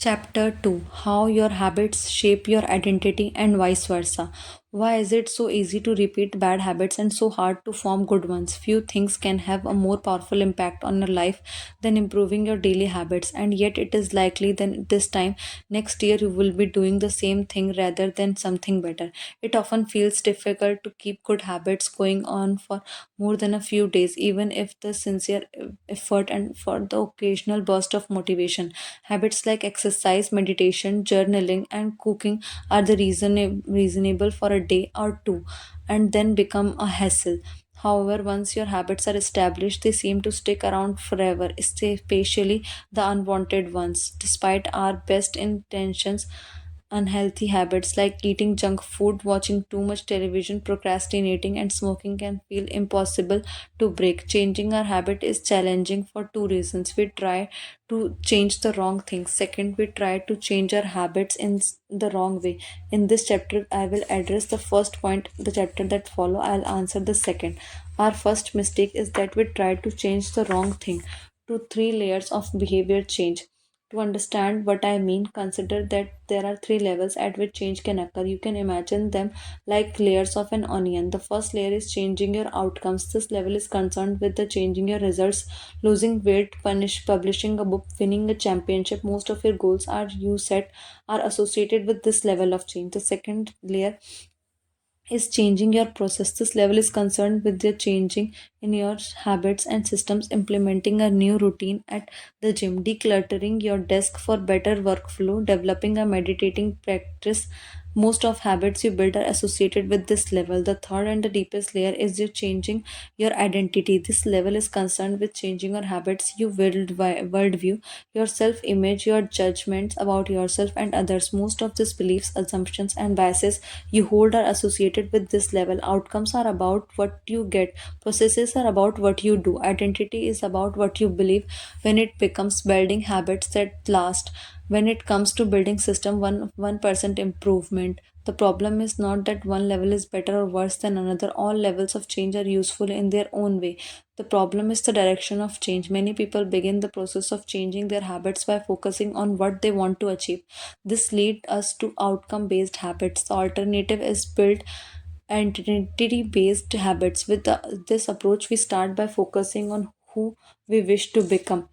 Chapter 2: How Your Habits Shape Your Identity and Vice Versa. Why is it so easy to repeat bad habits and so hard to form good ones? Few things can have a more powerful impact on your life than improving your daily habits, and yet it is likely that this time next year you will be doing the same thing rather than something better. It often feels difficult to keep good habits going on for more than a few days, even if the sincere effort and for the occasional burst of motivation. Habits like exercise, meditation, journaling, and cooking are the reasonable for a day or two and then become a hassle. However, once your habits are established, they seem to stick around forever, especially the unwanted ones. Despite our best intentions, unhealthy habits like eating junk food, watching too much television, procrastinating, and smoking can feel impossible to break. Changing our habit is challenging for two reasons. We try to change the wrong things. Second, we try to change our habits in the wrong way. In this chapter, I will address the first point. The chapter that follow, I'll answer the second. Our first mistake is that we try to change the wrong thing. To three layers of behavior change. To understand what I mean, consider that there are three levels at which change can occur. You can imagine them like layers of an onion. The first layer is changing your outcomes. This level is concerned with the changing your results, losing weight, publishing a book, winning a championship. Most of your goals are you set are associated with this level of change. The second layer is changing your process. This level is concerned with the changing in your habits and systems, implementing a new routine at the gym, decluttering your desk for better workflow, developing a meditating practice. Most of habits you build are associated with this level. The third and the deepest layer is you changing your identity. This level is concerned with changing your habits, your worldview, your self image, your judgments about yourself and others. Most of these beliefs, assumptions, and biases you hold are associated with this level. Outcomes are about what you get, processes are about what you do, identity is about what you believe. When it becomes building habits that last, when it comes to building system, 1% improvement. The problem is not that one level is better or worse than another. All levels of change are useful in their own way. The problem is the direction of change. Many people begin the process of changing their habits by focusing on what they want to achieve. This leads us to outcome based habits. The alternative is built identity based habits. With this approach, we start by focusing on who we wish to become.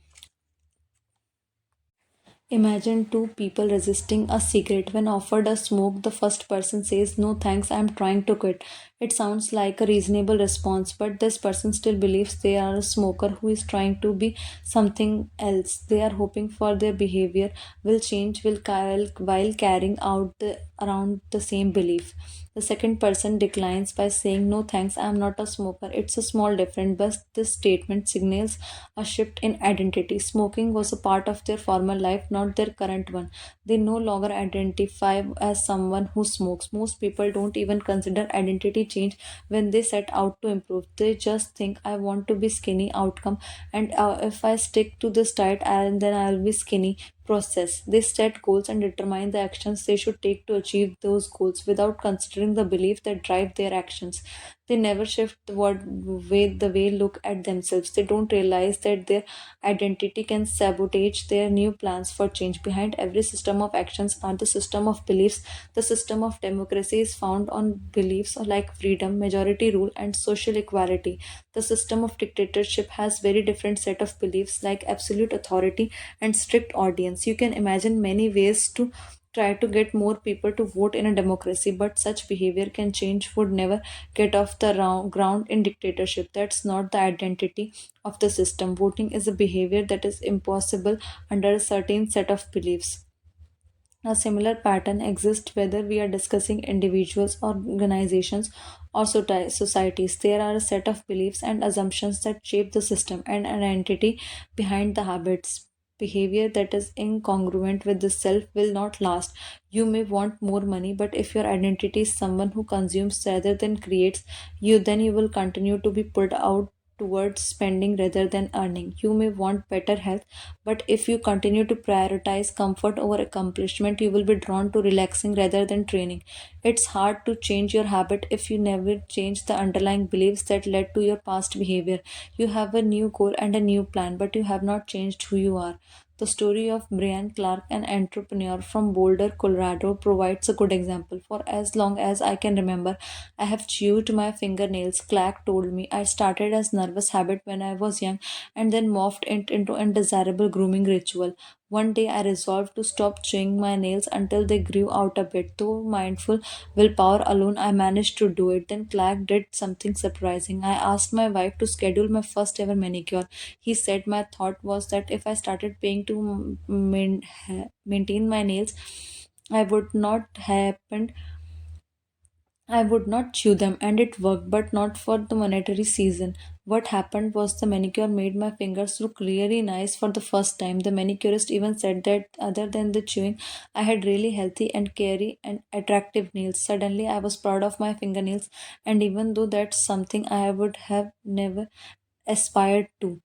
Imagine two people resisting a cigarette. When offered a smoke, the first person says, "No thanks, I'm trying to quit." It sounds like a reasonable response, but this person still believes they are a smoker who is trying to be something else. They are hoping for their behavior will change while carrying out around the same belief. The second person declines by saying, "No thanks, I am not a smoker." It's a small difference, but this statement signals a shift in identity. Smoking was a part of their former life, not their current one. They no longer identify as someone who smokes. Most people don't even consider identity change when they set out to improve. They just think, "I want to be skinny," outcome, and if I stick to this diet, then I'll be skinny. Process. They set goals and determine the actions they should take to achieve those goals without considering the belief that drive their actions. They never shift the way look at themselves. They don't realize that their identity can sabotage their new plans for change. Behind every system of actions are the system of beliefs. The system of democracy is found on beliefs like freedom, majority rule, and social equality. The system of dictatorship has very different set of beliefs like absolute authority and strict audience. You can imagine many ways to try to get more people to vote in a democracy, but such behavior can change would never get off the ground in dictatorship. That's not the identity of the system. Voting is a behavior that is impossible under a certain set of beliefs. A similar pattern exists whether we are discussing individuals, organizations, or societies. There are a set of beliefs and assumptions that shape the system and an entity behind the habits. Behavior that is incongruent with the self will not last. You may want more money, but if your identity is someone who consumes rather than creates, then you will continue to be pulled out towards spending rather than earning. You may want better health, but if you continue to prioritize comfort over accomplishment, you will be drawn to relaxing rather than training. It's hard to change your habit if you never change the underlying beliefs that led to your past behavior. You have a new goal and a new plan, but you have not changed who you are. The story of Brian Clark, an entrepreneur from Boulder, Colorado, provides a good example. For as long as I can remember, I have chewed my fingernails. Clark told me I started as nervous habit when I was young and then morphed it into undesirable grooming ritual. One day I resolved to stop chewing my nails until they grew out a bit. Though mindful willpower alone, I managed to do it. Then Clark did something surprising. I asked my wife to schedule my first ever manicure. He said my thought was that if I started paying to maintain my nails, I would not happen I would not chew them, and it worked, but not for the monetary season. What happened was the manicure made my fingers look really nice for the first time. The manicurist even said that other than the chewing, I had really healthy and carry and attractive nails. Suddenly, I was proud of my fingernails, and even though that's something I would have never aspired to,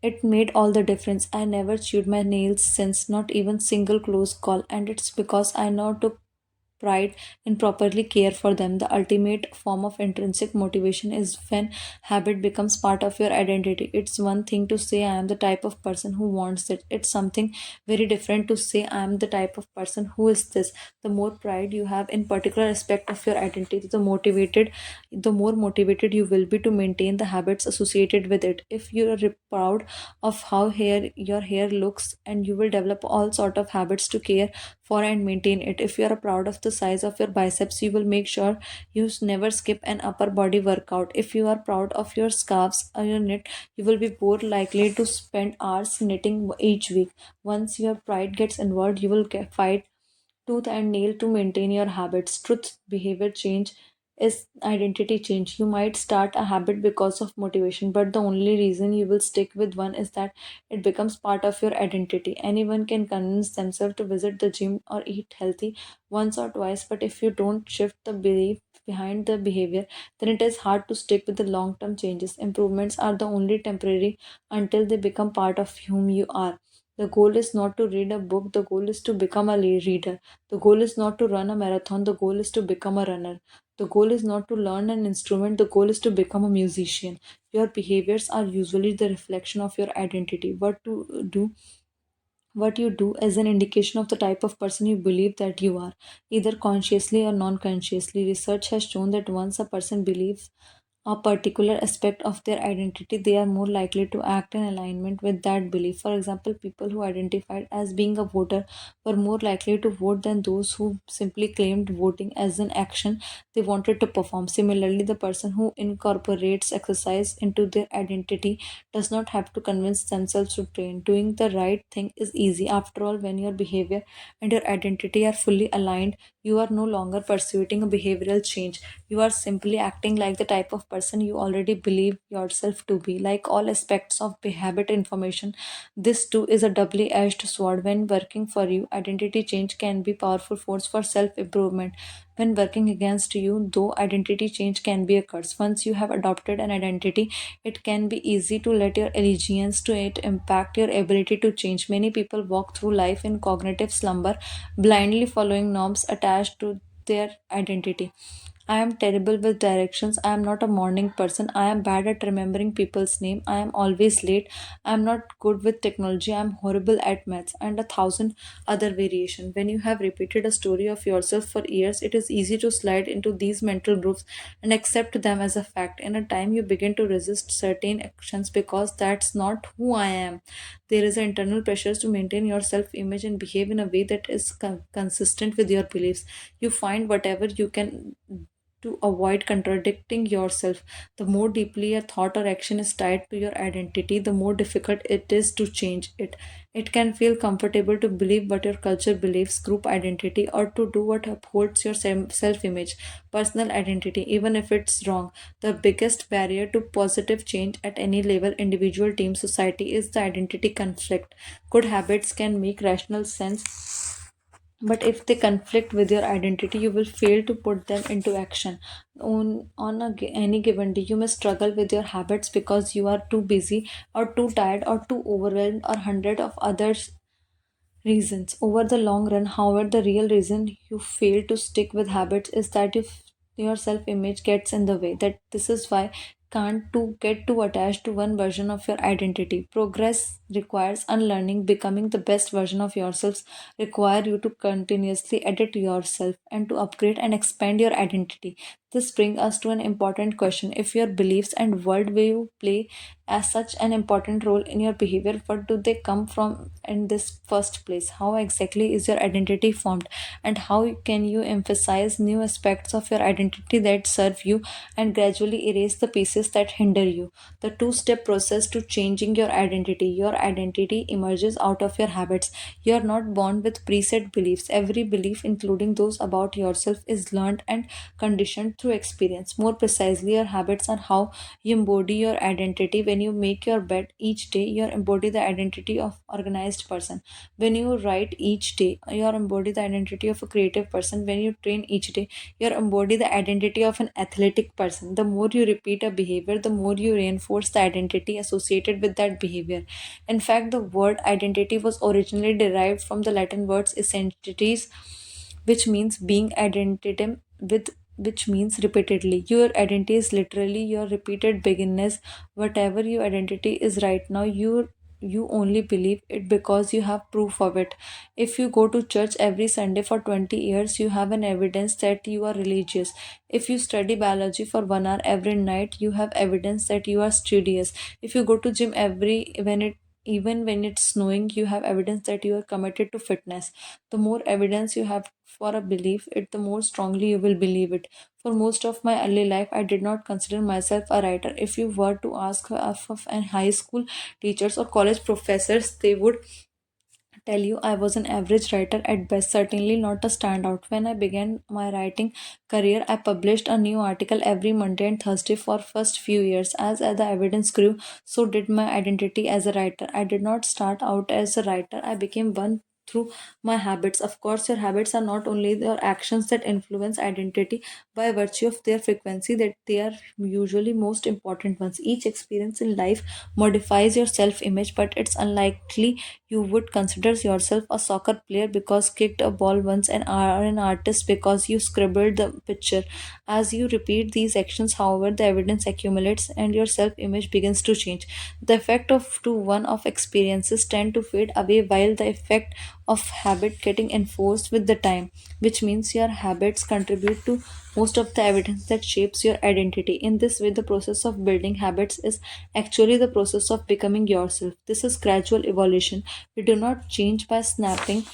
it made all the difference. I never chewed my nails since, not even single close call, and it's because I now took pride in properly care for them. The ultimate form of intrinsic motivation is when habit becomes part of your identity. It's one thing to say I am the type of person who wants it. It's something very different to say I am the type of person who is this. The more pride you have in particular aspect of your identity, the more motivated you will be to maintain the habits associated with it. If you are proud of how your hair looks, and you will develop all sort of habits to care for and maintain it. If you are proud of the size of your biceps, you will make sure you never skip an upper body workout. If you are proud of your scarves or your knit, you will be more likely to spend hours knitting each week. Once your pride gets involved, you will fight tooth and nail to maintain your habits. Truth behavior change is identity change. You might start a habit because of motivation, but the only reason you will stick with one is that it becomes part of your identity. Anyone can convince themselves to visit the gym or eat healthy once or twice, but if you don't shift the belief behind the behavior, then it is hard to stick with the long term changes. Improvements are the only temporary until they become part of whom you are. The goal is not to read a book, the goal is to become a reader. The goal is not to run a marathon, the goal is to become a runner. The goal is not to learn an instrument, the goal is to become a musician. Your behaviors are usually the reflection of your identity. What you do is an indication of the type of person you believe that you are, either consciously or non consciously. Research has shown that once a person believes a particular aspect of their identity, they are more likely to act in alignment with that belief. For example, people who identified as being a voter were more likely to vote than those who simply claimed voting as an action they wanted to perform. Similarly, the person who incorporates exercise into their identity does not have to convince themselves to train. Doing the right thing is easy. After all, when your behavior and your identity are fully aligned, you are no longer pursuing a behavioral change. You are simply acting like the type of person you already believe yourself to be. Like all aspects of habit information, this too is a doubly edged sword. When working for you, identity change can be powerful force for self improvement. When working against you, though, identity change can be a curse. Once you have adopted an identity, it can be easy to let your allegiance to it impact your ability to change. Many people walk through life in cognitive slumber, blindly following norms attached to their identity. I am terrible with directions. I am not a morning person. I am bad at remembering people's name. I am always late. I am not good with technology. I am horrible at maths and a thousand other variations. When you have repeated a story of yourself for years, it is easy to slide into these mental groups and accept them as a fact. In a time you begin to resist certain actions because that's not who I am. There is an internal pressure to maintain your self-image and behave in a way that is consistent with your beliefs. You find whatever you can to avoid contradicting yourself. The more deeply a thought or action is tied to your identity, the more difficult it is to change it. It can feel comfortable to believe what your culture believes, group identity, or to do what upholds your self image, personal identity, even if it's wrong. The biggest barrier to positive change at any level, individual, team, society, is the identity conflict. Good habits can make rational sense, but if they conflict with your identity, you will fail to put them into action. Any given day, you may struggle with your habits because you are too busy or too tired or too overwhelmed or hundred of others reasons. Over the long run, however, the real reason you fail to stick with habits is that if your self image gets in the way. That this is why can't to get too attached to one version of your identity. Progress requires unlearning. Becoming the best version of yourselves require you to continuously edit yourself and to upgrade and expand your identity. This brings us to an important question. If your beliefs and worldview play as such an important role in your behavior, what do they come from in this first place? How exactly is your identity formed? And how can you emphasize new aspects of your identity that serve you and gradually erase the pieces that hinder you? The two-step process to changing your identity. Your identity emerges out of your habits. You are not born with preset beliefs. Every belief, including those about yourself, is learned and conditioned through experience. More precisely, your habits are how you embody your identity. When you make your bed each day, you embody the identity of organized person. When you write each day, you embody the identity of a creative person. When you train each day, you embody the identity of an athletic person. The more you repeat a behavior, the more you reinforce the identity associated with that behavior. In fact, the word identity was originally derived from the Latin words essentities, which means being identity with, which means repeatedly. Your identity is literally your repeated beginners. Whatever your identity is right now, you only believe it because you have proof of it. If you go to church every Sunday for 20 years, you have an evidence that you are religious. If you study biology for 1 hour every night, you have evidence that you are studious. If you go to gym every when it even when it's snowing, you have evidence that you are committed to fitness. The more evidence you have for a belief, it the more strongly you will believe it. For most of my early life, I did not consider myself a writer. If you were to ask of an high school teachers or college professors, they would tell you I was an average writer at best, certainly not a standout. When I began my writing career, I published a new article every Monday and Thursday for first few years. As the evidence grew, so did my identity as a writer. I did not start out as a writer. I became one through my habits. Of course, your habits are not only your actions that influence identity by virtue of their frequency, that they are usually most important ones. Each experience in life modifies your self-image, but it's unlikely you would consider yourself a soccer player because kicked a ball once and are an artist because you scribbled the picture. As you repeat these actions, however, the evidence accumulates and your self-image begins to change. The effect of to one of experiences tend to fade away while the effect of habit getting enforced with the time, which means your habits contribute to most of the evidence that shapes your identity. In this way, the process of building habits is actually the process of becoming yourself. This is gradual evolution. We do not change by snapping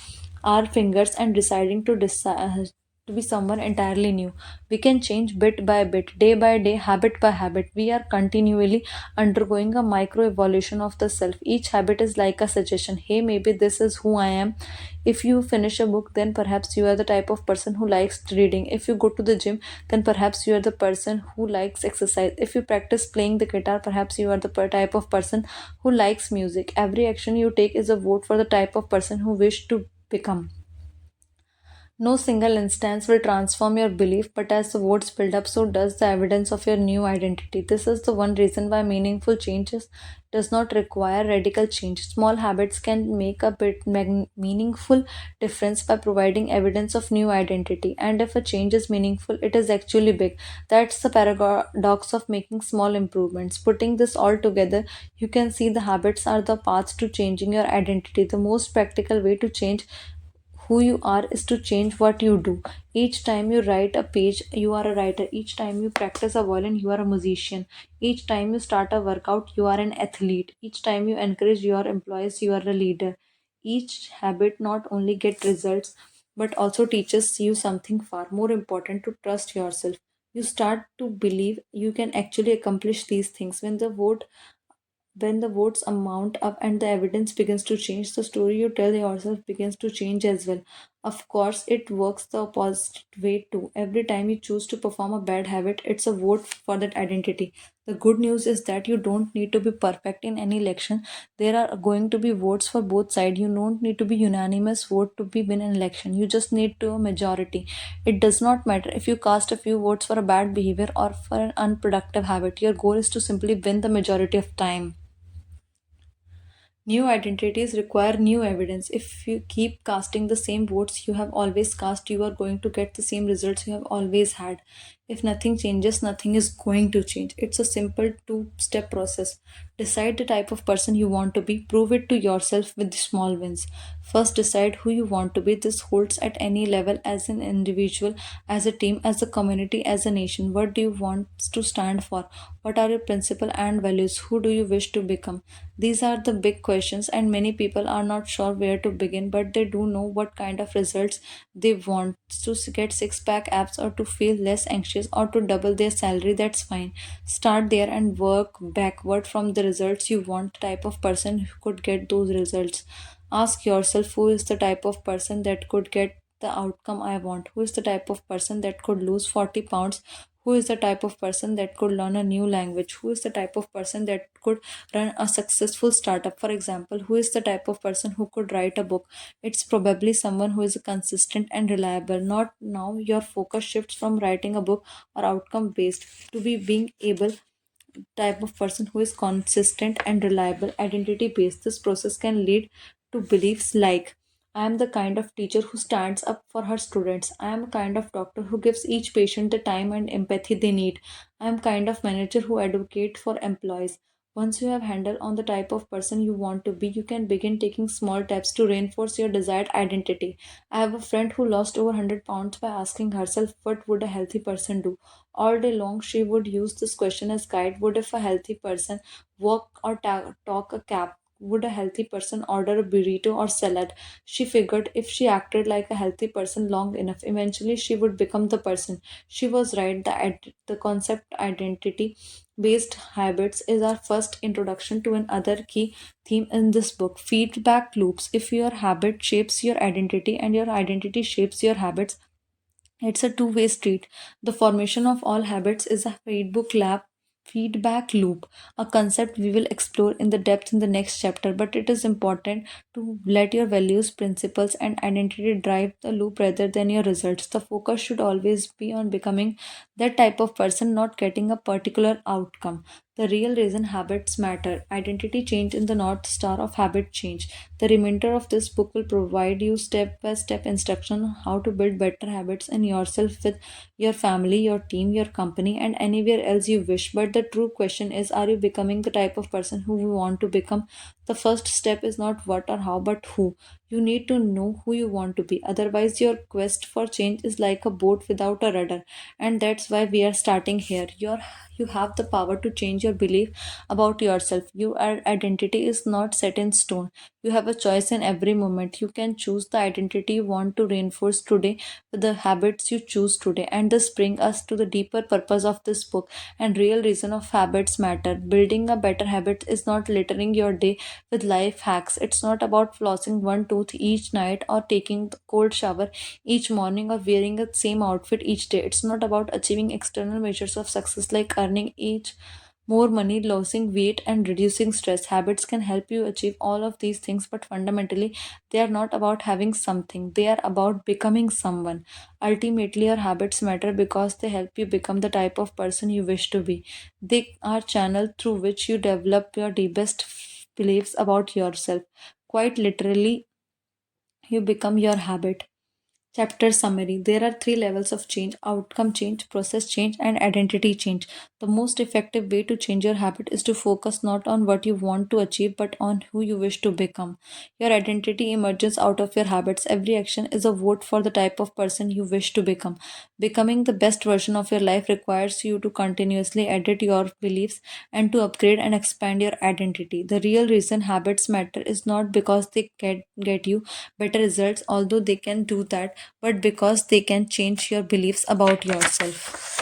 our fingers and deciding to decide to be someone entirely new. We can change bit by bit, day by day, habit by habit. We are continually undergoing a micro evolution of the self. Each habit is like a suggestion. Hey, maybe this is who I am. If you finish a book, then perhaps you are the type of person who likes reading. If you go to the gym, then perhaps you are the person who likes exercise. If you practice playing the guitar, perhaps you are the type of person who likes music. Every action you take is a vote for the type of person who wish to become. No single instance will transform your belief, but as the votes build up, so does the evidence of your new identity. This is the one reason why meaningful changes does not require radical change. Small habits can make a meaningful difference by providing evidence of new identity. And if a change is meaningful, it is actually big. That's the paradox of making small improvements. Putting this all together, you can see the habits are the path to changing your identity. The most practical way to change who you are is to change what you do. Each time you write a page, you are a writer. Each time you practice a violin, you are a musician. Each time you start a workout, you are an athlete. Each time you encourage your employees, you are a leader. Each habit not only get results but also teaches you something far more important, to trust yourself. You start to believe you can actually accomplish these things. When the votes amount up and the evidence begins to change, the story you tell yourself begins to change as well. Of course, it works the opposite way too. Every time you choose to perform a bad habit, it's a vote for that identity. The good news is that you don't need to be perfect in any election. There are going to be votes for both sides. You don't need to be unanimous vote to be win an election. You just need to a majority. It does not matter if you cast a few votes for a bad behavior or for an unproductive habit. Your goal is to simply win the majority of time. New identities require new evidence. If you keep casting the same votes you have always cast, you are going to get the same results you have always had. If nothing changes, nothing is going to change. It's a simple two-step process. Decide the type of person you want to be, prove it to yourself with small wins. First, decide who you want to be. This holds at any level, as an individual, as a team, as a community, as a nation. What do you want to stand for? What are your principles and values? Who do you wish to become? These are the big questions, and many people are not sure where to begin, but they do know what kind of results they want. To get six pack abs, or to feel less anxious, or to double their salary, that's fine. Start there and work backward from the results you want. Type of person who could get those results. Ask yourself, who is the type of person that could get the outcome I want? Who is the type of person that could lose 40 pounds? Who is the type of person that could learn a new language? Who is the type of person that could run a successful startup? For example, who is the type of person who could write a book? It's probably someone who is consistent and reliable. Not now, your focus shifts from writing a book or outcome based to be being able type of person who is consistent and reliable, identity based. This process can lead to beliefs like, I am the kind of teacher who stands up for her students. I am a kind of doctor who gives each patient the time and empathy they need. I am kind of manager who advocate for employees. Once you have handled on the type of person you want to be, you can begin taking small steps to reinforce your desired identity. I have a friend who lost over 100 pounds by asking herself, what would a healthy person do? All day long, she would use this question as guide. Would if a healthy person walk or talk a cab? Would a healthy person order a burrito or salad? She figured if she acted like a healthy person long enough, eventually she would become the person. She was right. The concept identity based habits is our first introduction to another key theme in this book, feedback loops. If your habit shapes your identity and your identity shapes your habits, it's a two-way street. The formation of all habits is a feedback loop, a concept we will explore in the depth in the next chapter, but it is important to let your values, principles, and identity drive the loop rather than your results. The focus should always be on becoming that type of person, not getting a particular outcome. The real reason habits matter. Identity change in the North Star of habit change. The remainder of this book will provide you step by step instruction on how to build better habits in yourself, with your family, your team, your company, and anywhere else you wish. But the true question is, are you becoming the type of person who you want to become? The first step is not what or how, but who. You need to know who you want to be. Otherwise, your quest for change is like a boat without a rudder. And that's why we are starting here. You have the power to change your belief about yourself. Your identity is not set in stone. You have a choice in every moment. You can choose the identity you want to reinforce today with the habits you choose today. And this brings us to the deeper purpose of this book and real reason of habits matter. Building a better habit is not littering your day with life hacks. It's not about flossing one tooth each night, or taking the cold shower each morning, or wearing the same outfit each day. It's not about achieving external measures of success like earning each more money, losing weight, and reducing stress. Habits can help you achieve all of these things, but fundamentally, they are not about having something, they are about becoming someone. Ultimately, your habits matter because they help you become the type of person you wish to be. They are channel through which you develop your deepest beliefs about yourself. Quite literally, you become your habit. Chapter summary. There are three levels of change: outcome change, process change, and identity change. The most effective way to change your habit is to focus not on what you want to achieve but on who you wish to become. Your identity emerges out of your habits. Every action is a vote for the type of person you wish to become. Becoming the best version of your life requires you to continuously edit your beliefs and to upgrade and expand your identity. The real reason habits matter is not because they get you better results, although they can do that, but because they can change your beliefs about yourself.